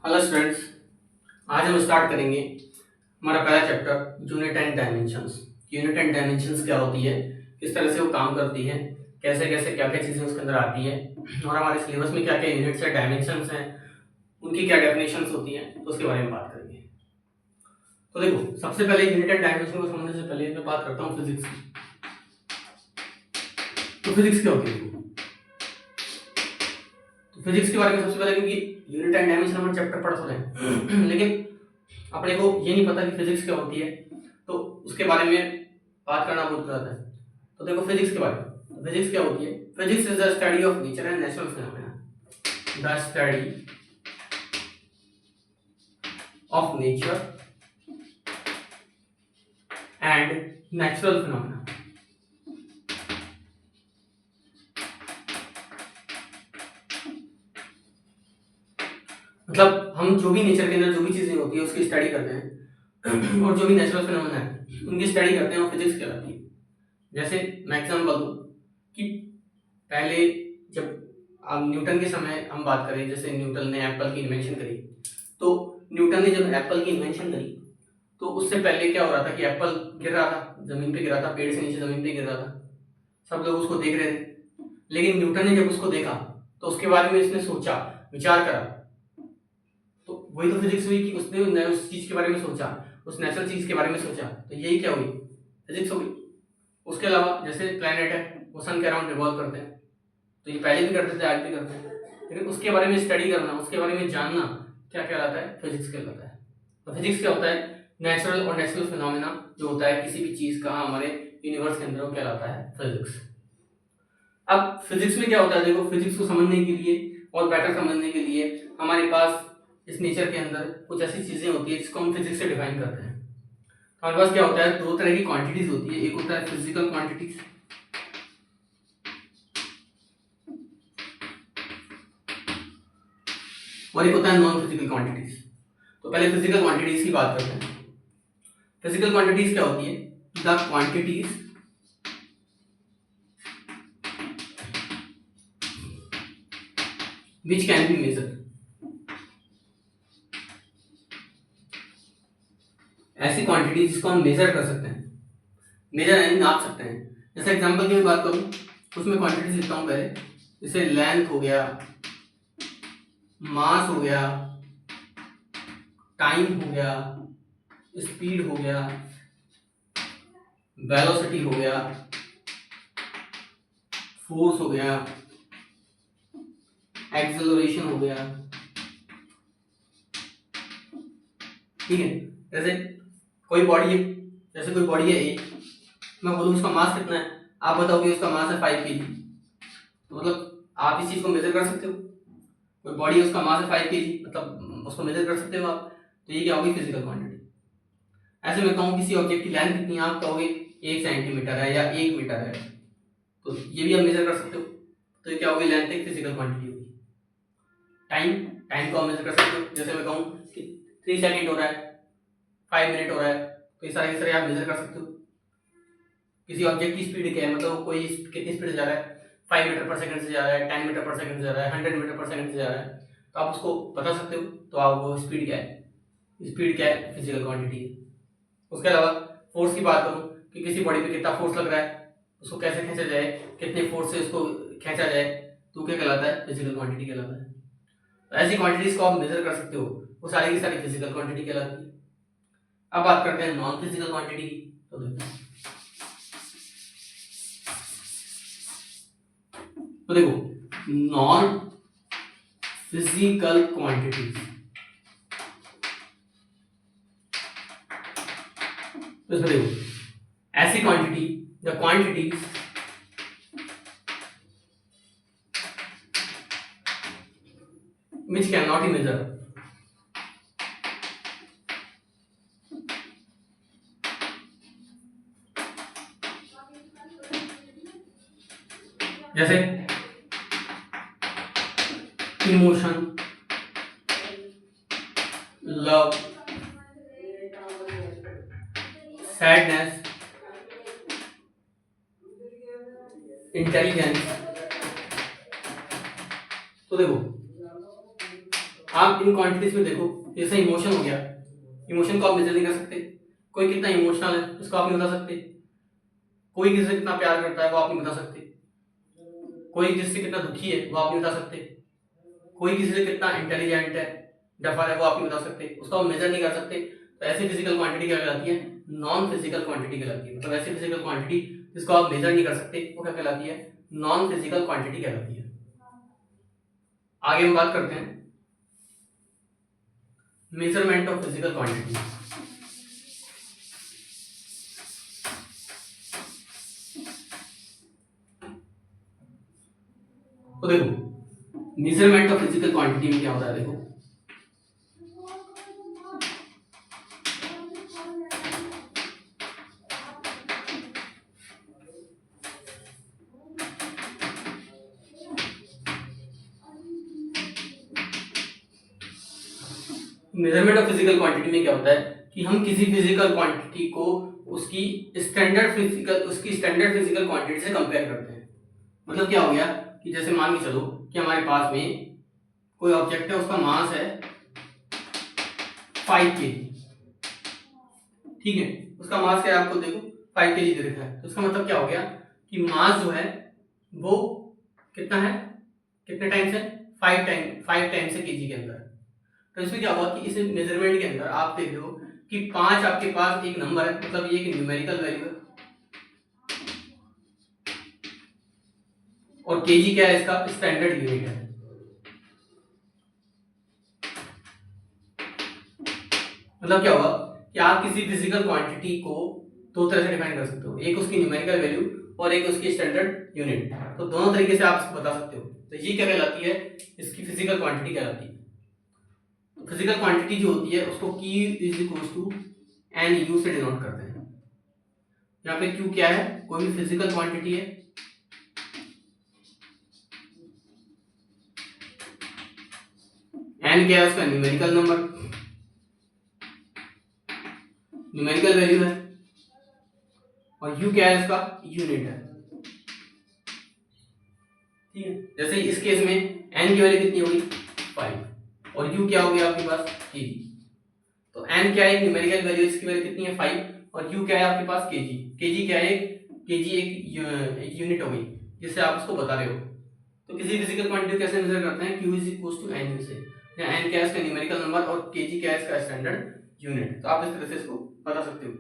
Hello students, आज हम start करेंगे हमारा पहला chapter unit and dimensions. Unit and dimensions क्या होती है, किस तरह से वो काम करती है, कैसे कैसे क्या क्या चीज़ें उसके अंदर आती है और हमारे सिलेबस में क्या क्या यूनिट्स है, डायमेंशंस हैं, उनकी क्या डेफिनेशंस होती हैं, तो उसके बारे में बात करेंगे। तो देखो, सबसे पहले यूनिट एंड डायमेंशन को समझने से पहले मैं बात करता हूँ फिजिक्स की। तो फिजिक्स क्या होती है? तो फिजिक्स के बारे में सबसे पहले, क्योंकि यूनिट एंड डायमेंशन हम चैप्टर पढ़ रहे हैं लेकिन अपने को ये नहीं पता कि फिजिक्स क्या होती है, तो उसके बारे में बात करना बहुत गलत है। तो देखो फिजिक्स के बारे में, फिजिक्स क्या होती है? Physics is the study of nature and natural phenomena. The study of nature and natural phenomena. मतलब हम जो भी नेचर के अंदर जो भी चीजें होती है उसकी स्टडी करते हैं और जो भी नेचुरल फिनोमेना है उनकी स्टडी करते हैं और फिजिक्स कहलाती है। जैसे मैं एग्जाम्पल दूं कि पहले जब न्यूटन के समय हम बात करें, जैसे न्यूटन ने एप्पल की इन्वेंशन करी, तो न्यूटन ने जब एप्पल की इन्वेंशन करी तो उससे पहले क्या हो रहा था कि एप्पल गिर रहा था, जमीन पे गिर रहा था, पेड़ से नीचे जमीन पे गिर रहा था, सब लोग उसको देख रहे थे। लेकिन न्यूटन ने जब उसको देखा तो उसके बारे में इसने सोचा, विचार करा, तो वही तो फिजिक्स हुई कि उसने उस चीज के बारे में सोचा, उस नेचुरल चीज के बारे में सोचा, तो यही क्या हुई? फिजिक्स हो गई। उसके अलावा जैसे प्लेनेट है, वो सन के अराउंड रिवॉल्व करते हैं, तो ये पहले भी करते थे, आज भी करते हैं, लेकिन उसके बारे में स्टडी करना, उसके बारे में जानना क्या कहलाता है? फिजिक्स कहलाता है। तो फिजिक्स क्या होता है? नेचुरल और नेचुरल फिनोमेना जो होता है किसी भी चीज का हमारे यूनिवर्स के अंदर, वो कहलाता है फिजिक्स। अब फिजिक्स में क्या होता है, देखो फिजिक्स को समझने के लिए और बेटर समझने के लिए हमारे पास इस नेचर के अंदर कुछ ऐसी चीजें होती है जिसको हम फिजिक्स से डिफाइन करते हैं। हमारे पास क्या होता है, दो तरह की क्वांटिटीज होती है, एक होता है फिजिकल क्वांटिटीज और एक होता है नॉन फिजिकल क्वांटिटीज। तो पहले फिजिकल क्वांटिटीज की बात करते हैं। फिजिकल क्वांटिटीज क्या होती है? The quantities which can be measured. ऐसी क्वांटिटी जिसको हम मेजर कर सकते हैं, मेजर यानी नाप सकते हैं। जैसे एग्जांपल की मैं बात करूं, उसमें क्वांटिटीज लिखता हूं पहले, जैसे लेंथ हो गया, मास हो गया, टाइम हो गया, स्पीड हो गया, वेलोसिटी हो गया, फोर्स हो गया, एक्सेलरेशन हो गया। ठीक है, जैसे कोई बॉडी है, जैसे कोई बॉडी है ए, मैं बोलूँ उसका मास कितना है, आप बताओगे उसका मास है 5 kg, तो मतलब आप इस चीज को मेजर कर सकते हो। कोई बॉडी है उसका मास है 5 kg, मतलब उसको मेजर कर सकते हो आप, तो ये क्या होगी? Physical quantity. ऐसे मैं कहूँ किसी ऑब्जेक्ट की लेंथ कितनी है, आप कहोगे 1 सेंटीमीटर है या 1 मीटर है, तो ये भी आप मेजर कर सकते हो, तो ये क्या होगी? लेंथ एक फिजिकल क्वांटिटी होगी। टाइम, टाइम को आप मेजर कर सकते हो, जैसे मैं कहूँ कि 3 सेकंड हो रहा है, 5 मिनट हो रहा है, तो इस तरह आप मेजर कर सकते हो। किसी ऑब्जेक्ट की स्पीड क्या है, मतलब कोई कितनी स्पीड से जा रहा है, 5 मीटर पर सेकंड से जा रहा है, 10 मीटर पर सेकंड से जा रहा है, 100 मीटर पर सेकंड से जा रहा है, तो आप उसको बता सकते हो, तो आप वो स्पीड क्या है? स्पीड क्या है? फिजिकल क्वांटिटी है। उसके अलावा फोर्स की बात करूँ कि किसी बॉडी पे कितना फोर्स लग रहा है, उसको कैसे खींचा जाए, कितने फोर्स से उसको खींचा जाए, तो क्या कहलाता है? फिजिकल क्वांटिटी कहलाता है। तो ऐसी क्वांटिटीज को आप मेजर कर सकते हो, वो सारी की सारी फिजिकल क्वांटिटी कहलाती है। अब बात करते हैं नॉन फिजिकल क्वांटिटी की। तो देखो नॉन फिजिकल क्वांटिटीज, तो इसमें देखो ऐसी quantity, the quantities which cannot be measured, जैसे इमोशन, लव, सैडनेस, इंटेलिजेंस। तो देखो आप इन क्वांटिटीज में देखो, जैसे इमोशन हो गया, इमोशन को आप मेजर नहीं कर सकते। कोई कितना इमोशनल है उसको आप नहीं बता सकते। कोई किसी से कितना प्यार करता है वो आप नहीं बता सकते। कोई किसी से कितना दुखी है वो आप नहीं बता सकते। कोई किसी से कितना इंटेलिजेंट है, डफर है, वो आप नहीं बता सकते। उसको आप मेजर नहीं कर सकते। तो ऐसी फिजिकल क्वांटिटी क्या कहलाती है? नॉन फिजिकल क्वांटिटी कहलाती है। मतलब ऐसी फिजिकल क्वांटिटी जिसको आप मेजर नहीं कर सकते वो क्या कहलाती है? नॉन फिजिकल क्वांटिटी कहलाती है। आगे हम बात करते हैं मेजरमेंट ऑफ फिजिकल क्वांटिटी। तो देखो मेजरमेंट ऑफ फिजिकल क्वांटिटी में क्या होता है, देखो मेजरमेंट ऑफ फिजिकल क्वांटिटी में क्या होता है कि हम किसी फिजिकल क्वांटिटी को उसकी स्टैंडर्ड फिजिकल क्वांटिटी से कंपेयर करते हैं। मतलब क्या हो गया कि जैसे मान के चलो कि हमारे पास में कोई ऑब्जेक्ट है, उसका मास है 5 kg, ठीक है। उसका मास क्या है आपको देखो 5 kg दे रखा है। तो इसका मतलब क्या हो गया कि मास जो है वो कितना है, कितने टाइम्स है? 5 टाइम्स है केजी के अंदर। तो इसमें क्या हुआ कि इस मेजरमेंट के अंदर आप देख रहे हो कि 5 आपके पास एक नंबर है, मतलब ये एक न्यूमेरिकल वैल्यू है, और केजी क्या है? इसका स्टैंडर्ड यूनिट है। मतलब क्या होगा कि आप किसी फिजिकल क्वांटिटी को दो तरह से डिफाइन कर सकते हो, एक उसकी न्यूमेरिकल वैल्यू और एक उसकी स्टैंडर्ड यूनिट। तो दोनों तरीके से आप इसको बता सकते हो। तो ये क्या कहलाती है? इसकी फिजिकल क्वांटिटी कहलाती है। तो फिजिकल क्वांटिटी जो होती है उसको Q is equal to N U से डिनोट करते हैं। यहाँ पे Q क्या है? कोई भी फिजिकल क्वांटिटी है, एन क्या है? उसका न्यूमेरिकल नंबर, न्यूमेरिकल वैल्यू है, और यू क्या है? उसका यूनिट है, ठीक है। जैसे इस केस में एन की वैल्यू कितनी होगी? 5, और यू क्या हो गया आपके पास? केजी। तो एन क्या है? न्यूमेरिकल वैल्यू, इसकी वैल्यू कितनी है? 5, और यू क्या है आपके पास? केजी। केजी क्या है? केजी एक यूनिट हो गई जिससे आप उसको बता रहे हो। तो किसी फिजिकल क्वांटिटी कैसे मेजर करते हैं? Q is equal to N U से, या एन क्या है? इसका न्यूमेरिकल नंबर, और केजी क्या है? इसका स्टैंडर्ड यूनिट। तो आप इस तरह से इसको बता सकते हो।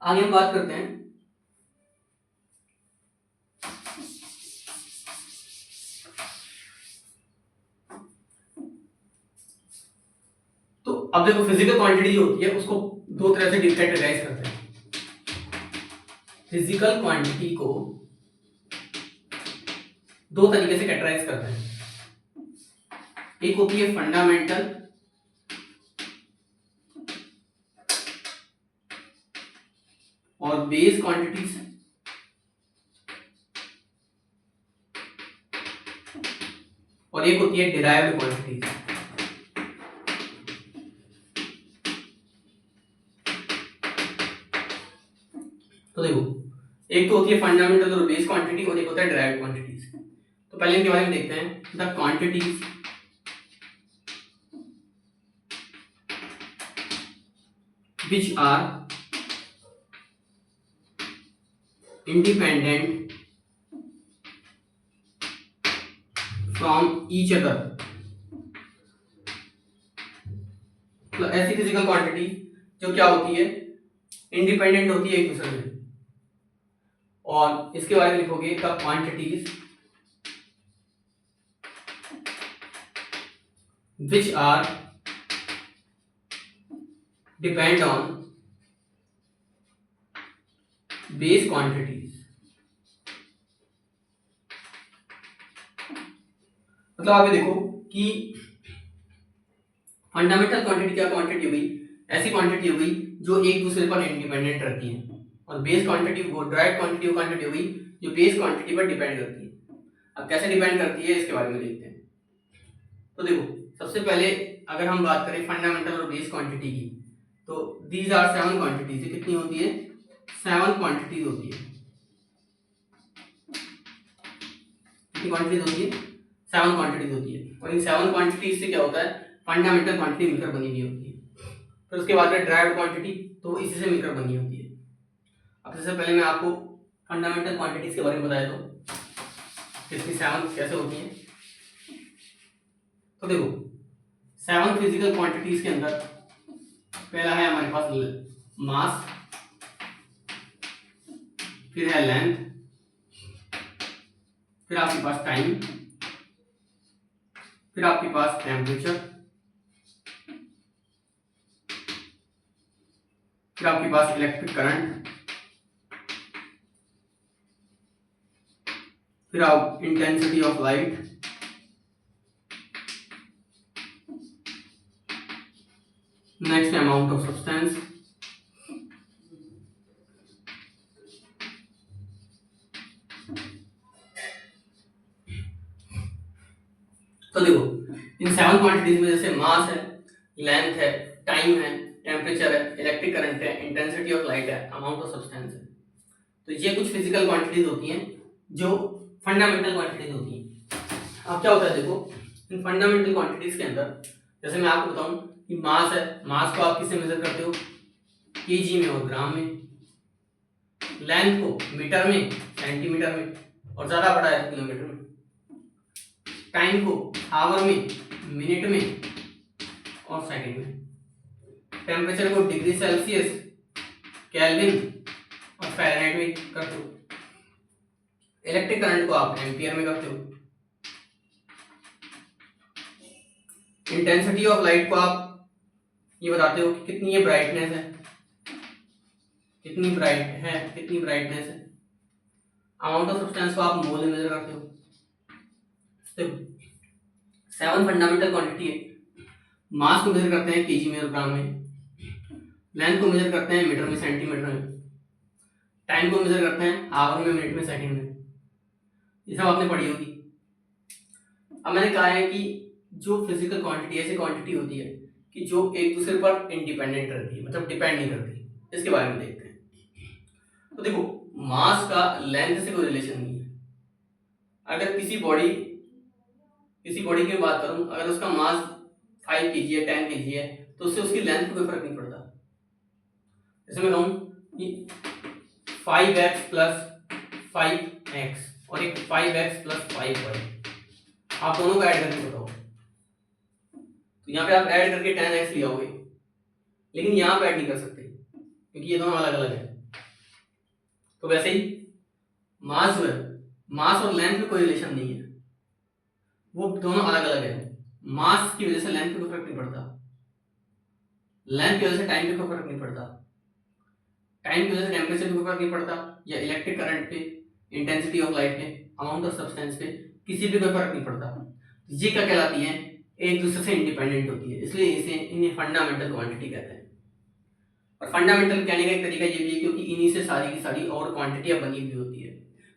आगे हम बात करते हैं तो अब देखो फिजिकल क्वांटिटी जो होती है उसको दो तरह से कैटेगराइज करते हैं। फिजिकल क्वांटिटी को दो तरीके से कैटेगराइज करते हैं। एक होती है फंडामेंटल, और बेस क्वांटिटीज, और एक होती है डिराइव्ड क्वांटिटीज। तो देखो एक तो होती है फंडामेंटल और बेस क्वांटिटी, और एक होता है डिराइव्ड क्वांटिटीज। तो पहले इनके बारे में देखते हैं। The quantities which are independent from each other, मतलब ऐसी फिजिकल क्वांटिटी जो क्या होती है? इंडिपेंडेंट होती है एक दूसरे से। और इसके बारे में लिखोगे the quantities which are depend on base quantities। मतलब आप ये देखो कि फंडामेंटल क्वांटिटी क्या क्वांटिटी हो गई? ऐसी क्वांटिटी हो गई जो एक दूसरे पर इंडिपेंडेंट रहती है। और बेस क्वांटिटी वो डायरेक्ट क्वांटिटी हो गई जो बेस क्वांटिटी पर डिपेंड करती है। अब कैसे डिपेंड करती है इसके बारे में देखते हैं। तो देखो सबसे पहले अगर हम बात करें फंडामेंटल और बेस क्वांटिटी की, तो दीज आर 7 क्वांटिटीज। कितनी होती है? 7 क्वांटिटीज होती है। कितनी क्वांटिटीज होती है? 7 क्वांटिटीज होती है, और इन 7 क्वांटिटीज से क्या होता है, फंडामेंटल क्वांटिटी मिलकर बनी हुई होती है। फिर उसके बाद में ड्राइव्ड क्वांटिटी, तो इसी से मिलकर बनी होती है। अब सबसे पहले मैं आपको फंडामेंटल क्वांटिटीज के बारे में बताया तो कितनी 7 कैसे होती हैं। तो देखो 7 फिजिकल क्वांटिटीज के अंदर पहला है हमारे पास मास, फिर है लेंथ, फिर आपके पास टाइम, फिर आपके पास टेम्परेचर, फिर आपके पास इलेक्ट्रिक करंट, फिर आप intensity of light, next amount of substance, तो देखो इन 7 क्वांटिटीज में जैसे मास है, लेंथ है, टाइम है, टेम्परेचर है, इलेक्ट्रिक करंट है, इंटेंसिटी ऑफ लाइट है, अमाउंट ऑफ सब्सटेंस है। तो ये कुछ फिजिकल क्वांटिटीज होती हैं जो फंडामेंटल क्वांटिटीज होती हैं। अब क्या होता है देखो, इन फंडामेंटल क्वांटिटीज के अंदर जैसे मैं आपको बताऊं कि मास है, मास को आप किससे मेजर करते हो, केजी में और ग्राम में। लेंथ को मीटर में, सेंटीमीटर में, और ज्यादा बड़ा है तो किलोमीटर में। टाइम को आवर में, मिनट में और सेकंड में। टेम्परेचर को डिग्री सेल्सियस, केल्विन और फ़ारेनहाइट में करते हो। इलेक्ट्रिक करंट को आप एम्पियर में करते हो। इंटेंसिटी ऑफ लाइट को आप ये बताते हो कि कितनी ये ब्राइटनेस है, कितनी ब्राइट है, कितनी ब्राइटनेस है। अमाउंट ऑफ सब्सटेंस को आप मोल में मेजर करते हो। देखो 7 फंडामेंटल क्वांटिटी है। मास को मेजर करते हैं केजी में और ग्राम में, लेंथ को मेजर करते हैं मीटर में, सेंटीमीटर में, टाइम को मेजर करते हैं आवर में, मिनट में, सेकंड में। ये सब आपने पढ़ी होगी। अब मैंने कहा है कि जो फिजिकल क्वांटिटी ऐसी क्वांटिटी होती है कि जो एक दूसरे पर इंडिपेंडेंट रहती है, मतलब डिपेंड नहीं करती। इसके बारे में देखते हैं। तो देखो मास का लेंथ से कोई रिलेशन नहीं है। अगर किसी बॉडी की बात करूं, अगर उसका मास 5 kg है, 10 kg है, तो उससे उसकी लेंथ पे कोई फर्क नहीं पड़ता। जैसे मैं कहूं कि 5x + 5x और एक 5x + 5y, आप दोनों को ऐड करके बताओ, तो यहाँ पे आप ऐड करके 10x ले आओगे, लेकिन यहाँ पे ऐड नहीं कर सकते क्योंकि ये दोनों अलग अलग है। तो वैसे ही मास जो है, मास और लेंथ में कोई रिलेशन नहीं है, वो दोनों अलग अलग है। मास की वजह से लेंथ पे कोई फर्क नहीं पड़ता, लेंथ की वजह से टाइम पे कोई फर्क नहीं पड़ता, टाइम की वजह से टेम्परेचर पे कोई फर्क नहीं पड़ता, या इलेक्ट्रिक करंट पे, इंटेंसिटी ऑफ लाइट पे, अमाउंट ऑफ सब्सटेंस पे, किसी पे कोई फर्क नहीं पड़ता। ये क्या कहलाती है, एक दूसरे से इंडिपेंडेंट होती है, इसलिए इसे इन्हें फंडामेंटल क्वांटिटी कहते हैं। और फंडामेंटल कहने का एक तरीका ये भी है क्योंकि इन्हीं से सारी की सारी और क्वांटिटियां बनी हुई होती है।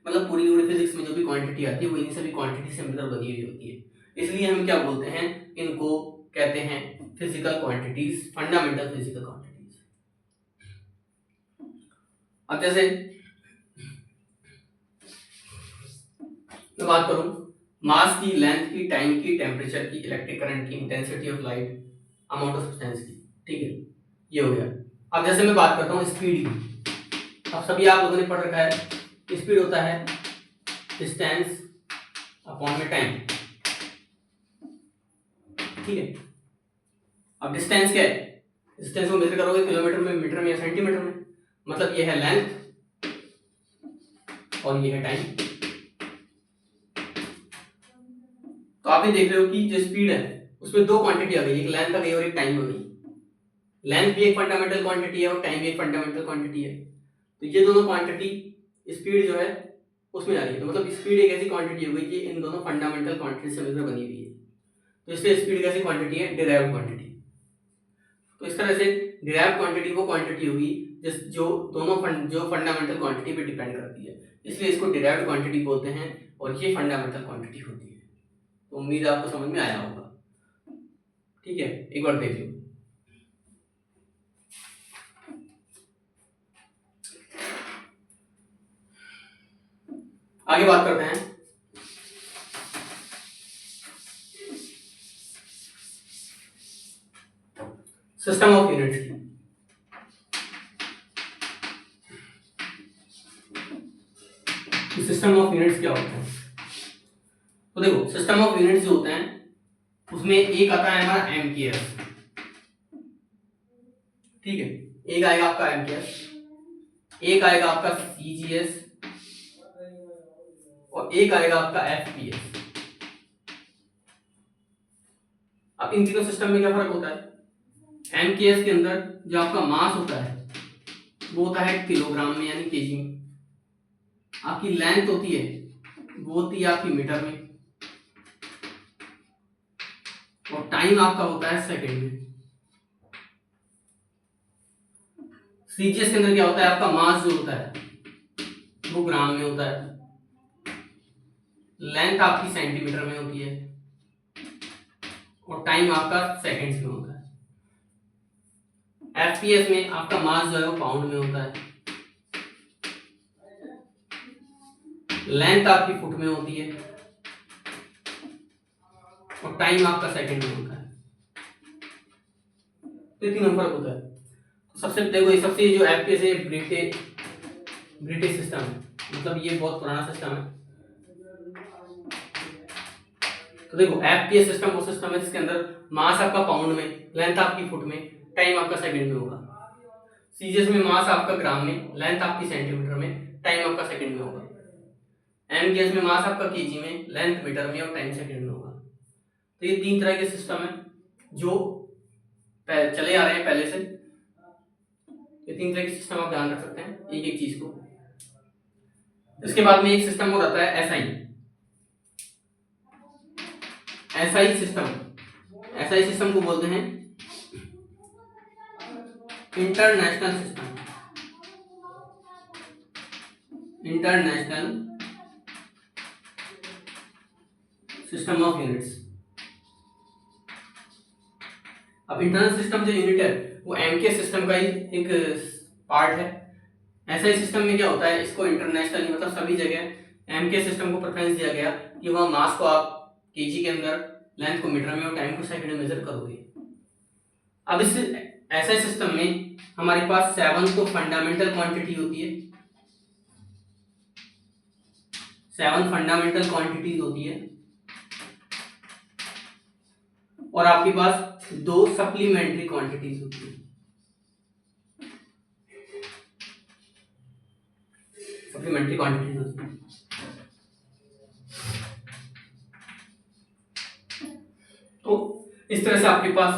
मतलब पूरी फिजिक्स में जो भी क्वांटिटी आती है वो इन्हीं सभी क्वांटिटी से मिलकर बनी हुई होती है। इसलिए हम क्या बोलते हैं, इनको कहते हैं physical quantities, fundamental physical quantities. अब जैसे मैं बात करूं मास की, लेंथ की, टाइम की, टेम्परेचर की, इलेक्ट्रिक करंट की, intensity of light, amount of substance की, ठीक है, ये हो गया। अब जैसे मैं बात करता हूँ स्पीड की। अब सभी आप लोगों ने पढ़ रखा है, स्पीड होता है डिस्टेंस अपॉन में टाइम, ठीक है। अब डिस्टेंस क्या है, डिस्टेंस को मेजर करोगे किलोमीटर में, मीटर में या सेंटीमीटर में, मतलब ये है लेंथ और ये है टाइम। तो आप ये देख रहे हो कि जो स्पीड है उसमें दो क्वांटिटी आ गई, एक लेंथ आ गई और एक टाइम आ गई। लेंथ भी एक फंडामेंटल क्वांटिटी है और टाइम भी एक फंडामेंटल क्वांटिटी है। तो ये दोनों क्वांटिटी, स्पीड जो है उसमें आ रही है, तो मतलब स्पीड एक ऐसी क्वांटिटी हो गई कि इन दोनों फंडामेंटल क्वांटिटी से मिलकर बनी हुई है। तो इसलिए स्पीड कैसी क्वांटिटी है, डिराइव्ड क्वांटिटी। तो इस तरह से डिराइव्ड क्वांटिटी वो क्वांटिटी होगी जो दोनों जो फंडामेंटल क्वांटिटी पे डिपेंड करती है, इसलिए इसको डिराइव्ड क्वांटिटी बोलते हैं और ये फंडामेंटल क्वांटिटी होती है। तो उम्मीद है आपको समझ में आया होगा, ठीक है। एक बार देख लो, आगे बात करते हैं सिस्टम ऑफ यूनिट्स की। सिस्टम ऑफ यूनिट्स क्या होता है? तो देखो सिस्टम ऑफ यूनिट्स जो होते हैं उसमें एक आता है हमारा एमकेएस, ठीक है, एक आएगा आपका एमकेएस, एक आएगा आपका सीजीएस और एक आएगा आपका एफपीएस। अब इन तीनों सिस्टम में क्या फर्क होता है? एमकेएस के अंदर जो आपका मास होता है वो होता है किलोग्राम में यानी केजी में, आपकी लेंथ होती है वो होती है आपकी मीटर में, और टाइम आपका होता है सेकंड में। सीजीएस के अंदर क्या होता है? आपका मास जो होता है वो ग्राम में होता है, लेंथ आपकी सेंटीमीटर में होती है और टाइम आपका सेकंड्स में होता है। एफपीएस में आपका मास जो है वो पाउंड में होता है, लेंथ आपकी फुट में होती है और टाइम आपका सेकंड में होता है। तो तीनों फर्क होता है। तो सबसे देखो ये सबसे जो एफपीएस है ब्रिटिश सिस्टम है, मतलब ये बहुत पुराना सिस्टम है। तो देखो एफपीएस सिस्टम वो सिस्टम है जिसके अंदर मास आपका पाउंड में, लेंथ आपकी फुट में, टाइम आपका सेकंड में होगा। सीजीएस में मास आपका ग्राम में, लेंथ आपकी सेंटीमीटर में, टाइम आपका सेकंड में होगा। एमकेएस में मास आपका केजी में, लेंथ मीटर में और टाइम सेकंड में होगा। तो ये तीन तरह के सिस्टम है जो चले आ रहे हैं पहले से। ये तीन तरह के सिस्टम आप ध्यान रख सकते हैं एक एक चीज को। इसके बाद में एक सिस्टम और आता है एसआई। एसआई सिस्टम को बोलते हैं इंटरनेशनल सिस्टम ऑफ यूनिट्स। अब इंटरनल सिस्टम जो यूनिट है वो एमके सिस्टम का ही एक पार्ट है। एसआई सिस्टम में क्या होता है, इसको इंटरनेशनल मतलब सभी जगह एमके सिस्टम को प्रेफरेंस दिया गया कि वहां मास को आप केजी के अंदर, लेंथ को मीटर में और टाइम को सेकंड में मेजर करोगे। अब इस एसआई सिस्टम में हमारे पास 7 तो फंडामेंटल क्वांटिटी होती है, 7 फंडामेंटल क्वांटिटीज होती है और आपके पास 2 सप्लीमेंट्री क्वांटिटीज होती है। सप्लीमेंट्री क्वांटिटीज होती है। तो इस तरह से आपके पास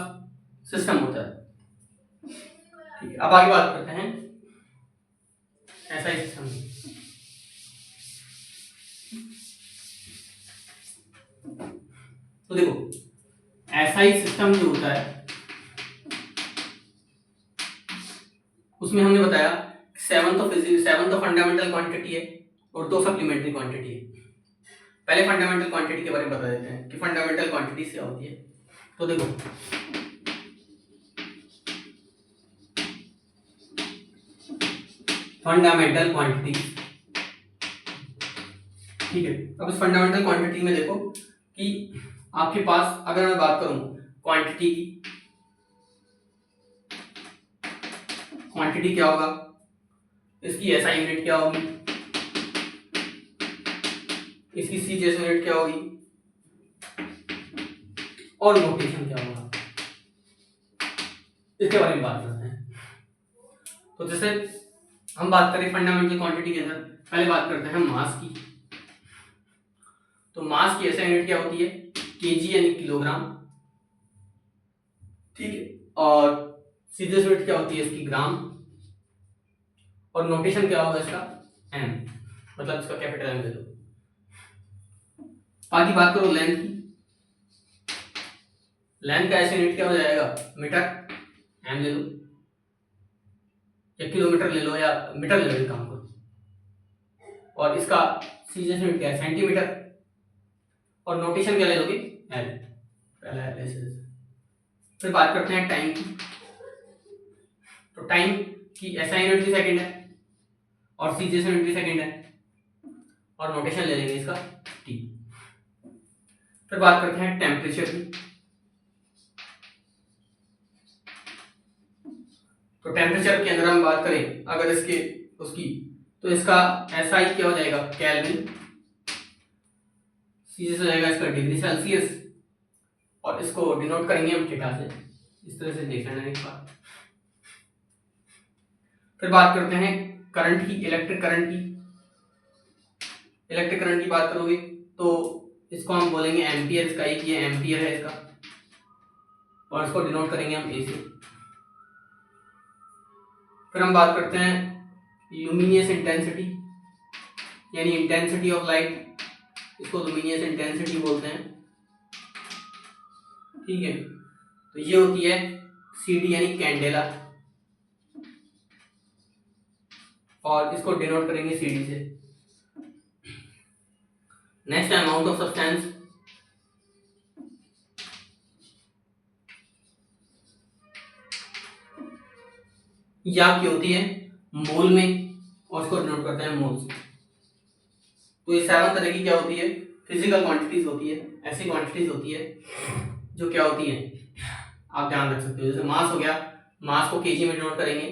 सिस्टम होता है। ठीक है, अब आगे बात करते हैं एसआई सिस्टम की। तो देखो एसआई सिस्टम जो होता है उसमें हमने बताया 7 तो फंडामेंटल क्वांटिटी है और 2 सप्लीमेंट्री क्वांटिटी है। पहले फंडामेंटल क्वांटिटी के बारे में बता देते हैं कि फंडामेंटल क्वांटिटी क्या होती है। तो देखो फंडामेंटल क्वांटिटी, ठीक है। अब इस फंडामेंटल क्वांटिटी में देखो कि आपके पास अगर मैं बात करूं क्वांटिटी की, क्वांटिटी क्या होगा, इसकी एसआई यूनिट क्या होगी, इसकी सीजीएस यूनिट क्या होगी और नोटेशन क्या होगा, इसके बारे में बात करते हैं। तो जैसे हम बात करें फंडामेंटल क्वांटिटी के अंदर, पहले बात करते हैं मास की। तो मास की एसआई यूनिट क्या होती है, केजी यानी किलोग्राम, ठीक है। और सीजीएस यूनिट क्या होती है इसकी, ग्राम, और नोटेशन क्या होगा इसका, एम, मतलब इसका कैपिटल एम दे दो। आगे बात करो लेंथ की। लेंथ का ऐसे यूनिट क्या हो जाएगा, मीटर, एम ले लो या किलोमीटर ले लो या मीटर ले लो, काम करो। और इसका सीजीएस यूनिट क्या है, सेंटीमीटर, और नोटेशन क्या ले लोगे, एल, पहला एल ऐसे। फिर बात करते हैं टाइम की। तो टाइम की एसआई यूनिट भी सेकंड है और सीजीएस यूनिट भी सेकंड है और नोटेशन ले लेंगे इसका टी। फिर बात करते हैं टेम्परेचर की। तो टेम्परेचर के अंदर हम बात करें अगर इसके उसकी, तो इसका SI क्या हो जाएगा, केल्विन, सीजीएस हो जाएगा इसका डिग्री सेल्सियस, और इसको डिनोट करेंगे हम थीटा से। इस तरह से देख लेना एक बार। फिर बात करते हैं करंट की, इलेक्ट्रिक करंट की। इलेक्ट्रिक करंट की बात करोगे तो इसको हम बोलेंगे एम्पियर, इसका एक ये एम्पियर है इसका, और इसको डिनोट करेंगे हम ए से। फिर हम बात करते हैं लुमिनियस इंटेंसिटी, यानी इंटेंसिटी ऑफ लाइट, इसको लुमिनियस इंटेंसिटी बोलते हैं। ठीक है, तो ये होती है CD यानी कैंडेला, और इसको डिनोट करेंगे CD से। नेक्स्ट है अमाउंट ऑफ सब्सटेंस। ये आपकी होती है मोल में, और इसको डिनोट करते हैं मोल से। तो ये 7 तरह की क्या होती है, फिजिकल क्वांटिटीज होती है, ऐसी क्वांटिटीज होती है जो क्या होती है आप ध्यान रख सकते हो। जैसे मास हो गया, मास को केजी में डिनोट करेंगे,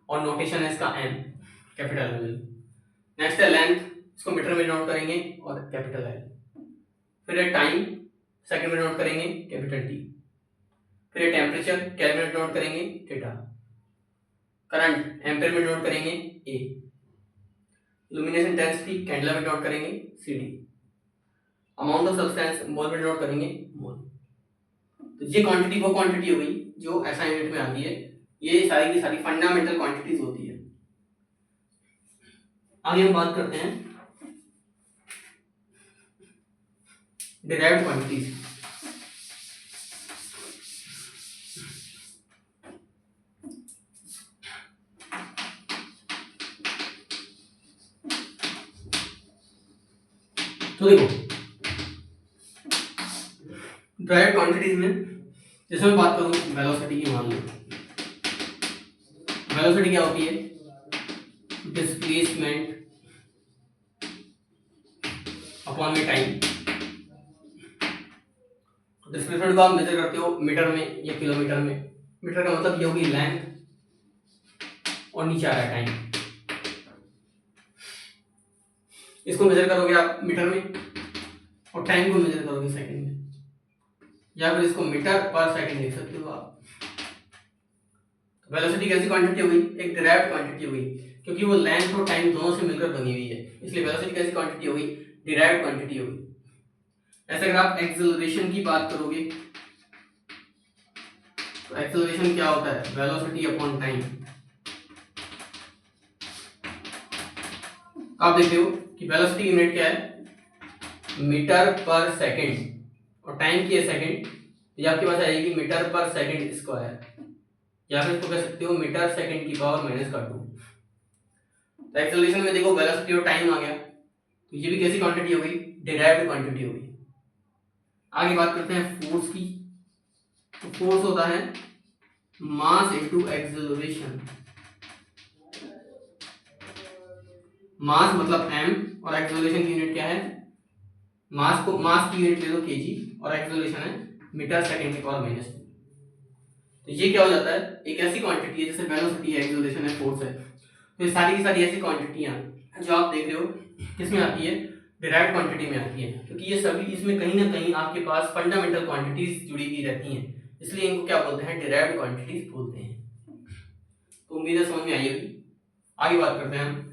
और नोटेशन है इसका M, कैपिटल M। नेक्स्ट है लेंथ, इसको मीटर में डिनोट करेंगे और कैपिटल L। फिर है टाइम, सेकंड में डिनोट करेंगे कैपिटल T। फिर है टेम्परेचर, केल्विन में डिनोट करेंगे थीटा। करंट एम्पीयर में डिनोट करेंगे A। लुमिनस इंटेंसिटी कैंडेला में डिनोट करेंगे CD। अमाउंट ऑफ सब्सटेंस मोल में डिनोट करेंगे मोल। तो ये क्वांटिटी वो क्वांटिटी हो गई जो SI यूनिट में आती है। ये सारी की सारी फंडामेंटल क्वांटिटीज होती है। आगे हम बात करते हैं डिराइव्ड क्वांटिटीज। तो देखो डिराइव्ड क्वांटिटीज में जैसे मैं बात करूं वेलोसिटी की, मान लो वेलोसिटी क्या होती है, डिस्प्लेसमेंट अपॉन में टाइम। डिस्प्लेसमेंट को आप मेजर करते हो मीटर में या किलोमीटर में। मीटर का मतलब ये होगी लेंथ, और नीचे आ रहा है टाइम। इसको मेजर करोगे आप मीटर में, और टाइम को मेजर करोगे सेकंड में, या फिर इसको मीटर पर सेकंड लिख सकते हो आप। वेलोसिटी कैसी क्वांटिटी हो गई, एक डिराइव्ड क्वांटिटी हो गई, क्योंकि वो लेंथ और टाइम दोनों से मिलकर बनी हुई है, इसलिए वेलोसिटी कैसी क्वांटिटी हो गई, डिराइव्ड क्वांटिटी हो गई। ऐसे अगर आप एक्सेलरेशन की बात करोगे तो एक्सेलरेशन क्या होता है, वेलोसिटी अपॉन टाइम। आप देखते हो कि वेलोसिटी की यूनिट क्या है, मीटर पर सेकंड, और टाइम की है सेकंड, तो ये आपके पास आएगी मीटर पर सेकंड स्क्वायर, या फिर इसको कह सकते हो मीटर सेकंड की पावर -2। तो एक्सेलरेशन में देखो वेलोसिटी और टाइम आ गया, तो ये भी कैसी क्वांटिटी हो गई, डिराइव्ड क्वांटिटी हो गई। आगे बात करते हैं फोर्स की। तो फोर्स होता है मास इनटू एक्सेलरेशन। मास मतलब m, और एक्सेलरेशन की यूनिट क्या है, मास की यूनिट ले लो kg, और एक्सेलरेशन है मीटर सेकंड की पावर -2। तो ये क्या हो जाता है, एक ऐसी क्वांटिटी है जैसे वेलोसिटी है, एक्सेलरेशन है, फोर्स है। तो ये सारी की सारी ऐसी क्वांटिटियां जो आप देख रहे हो किसमें आती है, डिराइव्ड क्वांटिटी में आती है, क्योंकि ये सभी इसमें कहीं ना कहीं आपके पास फंडामेंटल क्वांटिटीज जुड़ी हुई रहती हैं, इसलिए इनको क्या बोलते हैं, डिराइव्ड क्वांटिटीज बोलते हैं। तो उम्मीद है समझ में आई होगी। आगे बात करते हैं हम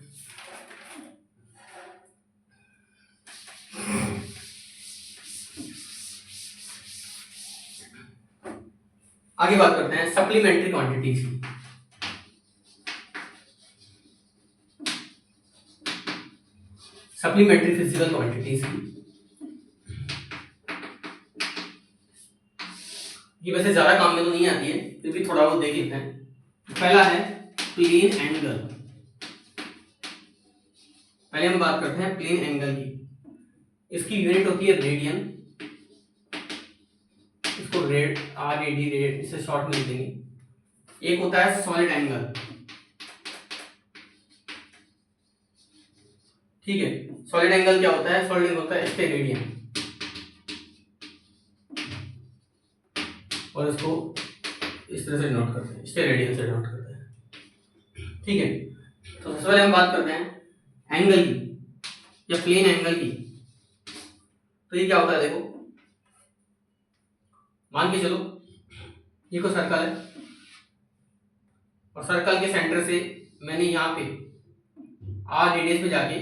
सप्लीमेंट्री क्वांटिटीज की। सप्लीमेंट्री फिजिकल क्वांटिटीज की ये वैसे ज्यादा काम में तो नहीं आती है, फिर भी थोड़ा बहुत देख लेते हैं। पहला है प्लेन एंगल। पहले हम बात करते हैं प्लेन एंगल की। इसकी यूनिट होती है रेडियन, इसको RAD इससे शॉर्ट में लिख देंगे। एक होता है सॉलिड एंगल, ठीक है। सॉलिड एंगल क्या होता है, सॉलिड एंगल होता है स्टेरेडियन, और इसको इस तरह से नोट करते हैं, स्टेरेडियन से नोट करते हैं। ठीक है। तो सबसे पहले हम बात करते हैं एंगल की या प्लेन एंगल की। तो ये क्या होता है, देखो मान के चलो ये कोई सर्कल है और सर्कल के सेंटर से मैंने यहाँ पे आर रेडियस पे जाके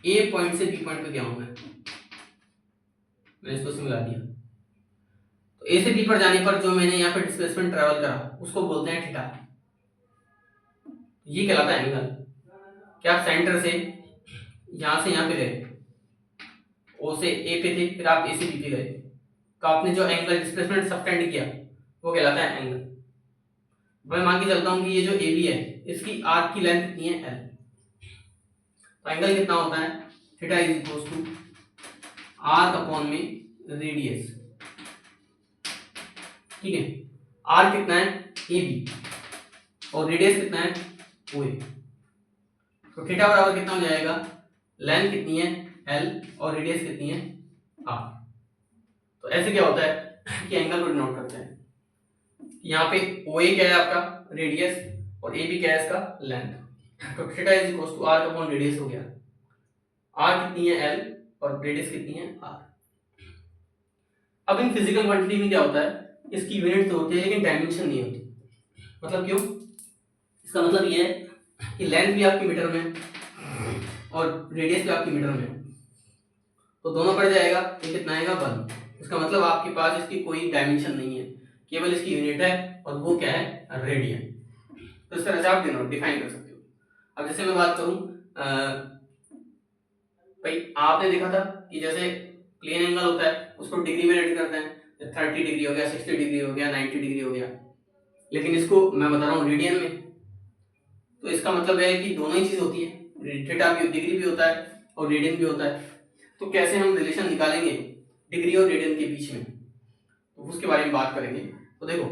ए पॉइंट से बी पॉइंट पे गया हूं मैंने इसको इसमें मिला दिया। तो ए से बी पर जाने पर जो मैंने यहाँ पे डिस्प्लेसमेंट ट्रेवल करा उसको बोलते हैं थीटा। ये कहलाता है एंगल। क्या आप सेंटर से यहाँ पे गए, ओ से ए पे थे, फिर आप ए से बी पे गए, तो आपने जो एंगल डिस्प्लेसमेंट सबटेंड किया वो कहलाता है एंगल। मैं मान के चलता हूँ कि ये जो ए बी है इसकी आर्क की लेंथ कितनी है, एल। तो एंगल कितना होता है, theta is equal to arc upon में रेडियस। ठीक है, आर्क कितना है ए बी और रेडियस कितना है ओ ए। तो थीटा बराबर कितना हो जाएगा, लेंथ कितनी है एल और रेडियस कितनी है आर। तो ऐसे क्या होता है कि एंगल को डिनोट करते हैं। यहाँ पे ओ ए क्या है आपका रेडियस और ए बी क्या है इसका लेंथ। तो theta is equal to R upon radius हो गया। आर कितनी है एल और रेडियस कितनी है आर। अब इन फिजिकल क्वांटिटी में क्या होता है, इसकी यूनिट तो होती है लेकिन डायमेंशन नहीं होती। मतलब क्यों, इसका मतलब ये है कि लेंथ भी आपकी मीटर में और रेडियस भी आपकी मीटर में, तो दोनों पड़ जाएगा, ये कितना आएगा 1। इसका मतलब आपके पास इसकी कोई डायमेंशन नहीं है, केवल इसकी यूनिट है और वो क्या है रेडियन। तो इस तरह से आप डिफाइन कर सकते हो। अब जैसे मैं बात करूं भाई आपने देखा था कि जैसे प्लेन एंगल होता है उसको डिग्री में रेडी करते हैं, 30 डिग्री हो गया, 60 डिग्री हो गया, 90 डिग्री हो गया, लेकिन इसको मैं बता रहा हूँ रेडियन में। तो इसका मतलब है कि दोनों ही चीज होती है, थीटा भी डिग्री भी होता है और रेडियन भी होता है। तो कैसे हम रिलेशन निकालेंगे डिग्री और रेडियन के बीच में, तो उसके बारे में बात करेंगे। तो देखो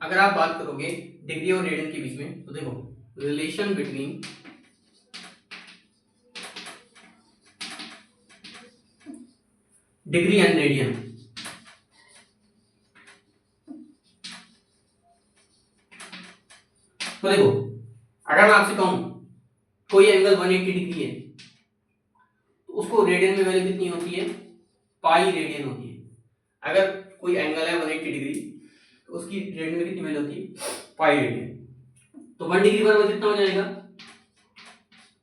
अगर आप बात करोगे डिग्री और रेडियन के बीच में, तो देखो relation between degree and radian. तो देखो अगर मैं आपसे कहूं कोई एंगल 180 डिग्री है तो उसको रेडियन में वैल्यू कितनी होती है, पाई रेडियन होती है। अगर कोई एंगल है 180 डिग्री तो उसकी रेडियन में कितनी वैल्यू होती है, पाई रेडियन। तो 1 डिग्री बराबर कितना हो जाएगा,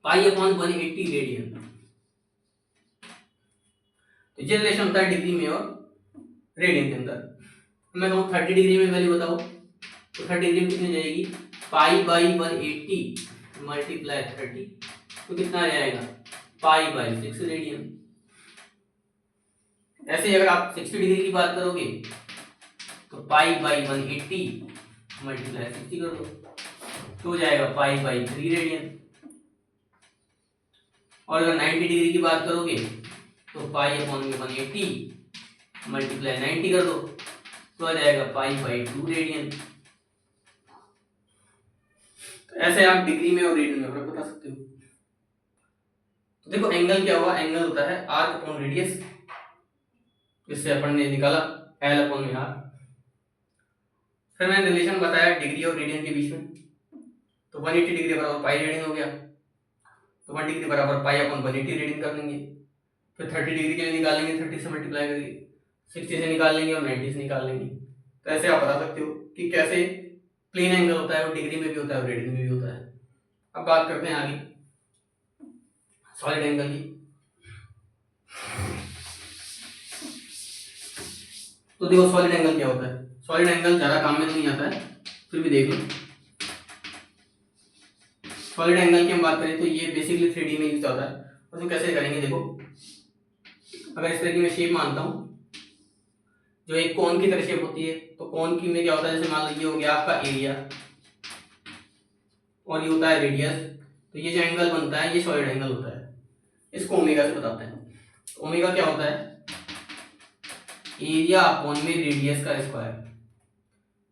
पाई अपॉन 180 रेडियन। तो ये रिलेशन होता है डिग्री में और रेडियन के अंदर। मैं कहूँ 30 डिग्री में वैल्यू बताओ, तो 30 डिग्री में कितनी जाएगी, पाई बाई 180 मल्टीप्लाई 30, तो कितना आ जाएगा, पाई बाई 6 रेडियन। ऐसे ही अगर आप 60 डिग्री की बात करोगे तो पाई बाई 180 मल्टीप्लाई 60 कर दो, तो हो जाएगा पाई बाई 3 रेडियन। और अगर 90 डिग्री की बात करोगे तो पाई अपॉन में 180 मल्टीप्लाई 90 कर दो, तो आ जाएगा पाई बाई 2 रेडियन। तो ऐसे आप डिग्री में और रेडियन में फर्क बता सकते हो। तो देखो एंगल क्या हुआ, एंगल होता है आर्क अपॉन रेडियस, जिससे अपन ने निकाला एल अपॉन में आर। फिर मैंने रिलेशन बताया डिग्री और रेडियन के बीच में, तो 180 डिग्री बराबर पाई रेडियन हो गया, तो 1 डिग्री बराबर पाई अपॉन 180 रेडियन कर लेंगे। फिर 30 डिग्री के लिए निकालेंगे, 30 से मल्टीप्लाई करके 60 से निकाल लेंगे और 90 से निकाल लेंगे। तो ऐसे आप बता सकते हो कि कैसे प्लेन एंगल होता है वो डिग्री में भी होता है और रेडियन में भी होता है। अब बात करते हैं आगे सॉलिड एंगल की। तो देखो सॉलिड एंगल क्या होता है, सॉलिड एंगल ज्यादा काम में नहीं आता है, फिर भी देख लो। सॉलिड एंगल की हम बात करें तो ये बेसिकली 3D में यूज होता है। उसको कैसे करेंगे, देखो अगर इस तरह की मैं शेप मानता हूँ जो एक कोन की तरह शेप होती है, तो कोन की में क्या होता है, जैसे मान लीजिए हो गया आपका एरिया और ये होता है रेडियस, तो ये जो एंगल बनता है ये सॉलिड एंगल होता है। इसको ओमेगा से बताते हैं। ओमेगा क्या होता है, एरिया अपॉन में रेडियस का स्क्वायर।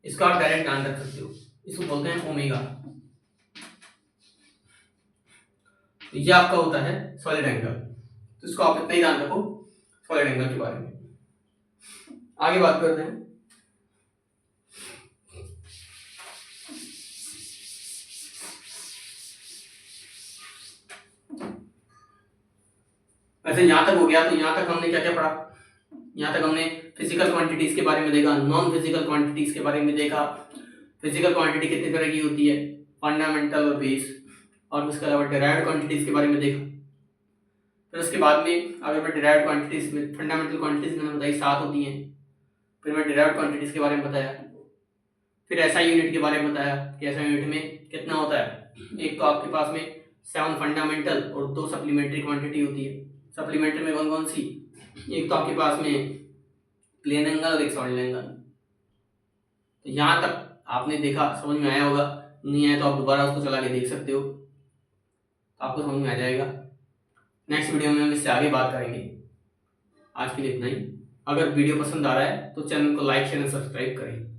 इसका आप डायरेक्ट ध्यान रख सकते हो, इसको बोलते हैं ओमेगा। तो ये आपका होता है सॉलिड एंगल। तो इसको आप इतना ही ध्यान रखो सॉलिड एंगल के बारे में। आगे बात करते हैं ऐसे यहाँ तक हो गया। तो यहाँ तक हमने क्या क्या पढ़ा? यहाँ तक हमने फिजिकल क्वांटिटीज के बारे में देखा, नॉन फिजिकल क्वांटिटीज के बारे में देखा। फिजिकल क्वांटिटी कितने तरह की होती है, फंडामेंटल और बेस, और उसके अलावा डिराइव्ड क्वांटिटीज के बारे में देखा। फिर उसके बाद में अगर मैं डिराइव्ड क्वांटिटीज में, फंडामेंटल क्वांटिटीज मैंने बताई 7 होती हैं। फिर मैं डिराइव्ड क्वांटिटीज के बारे में बताया। फिर एसआई यूनिट के बारे में बताया कि एसआई यूनिट में कितना होता है। एक तो आपके पास में 7 फंडामेंटल और 2 सप्लीमेंट्री क्वांटिटी होती है। सप्लीमेंट्री में कौन कौन सी? एक तो आपके पास में प्लेन एंगल और एक सॉलिड एंगल। तो यहाँ तक आपने देखा, समझ में आया होगा। नहीं आया तो आप दोबारा उसको चला के देख सकते हो, आपको समझ में आ जाएगा। नेक्स्ट वीडियो में हम इससे आगे बात करेंगे। आज के लिए इतना ही। अगर वीडियो पसंद आ रहा है तो चैनल को लाइक शेयर और सब्सक्राइब करें।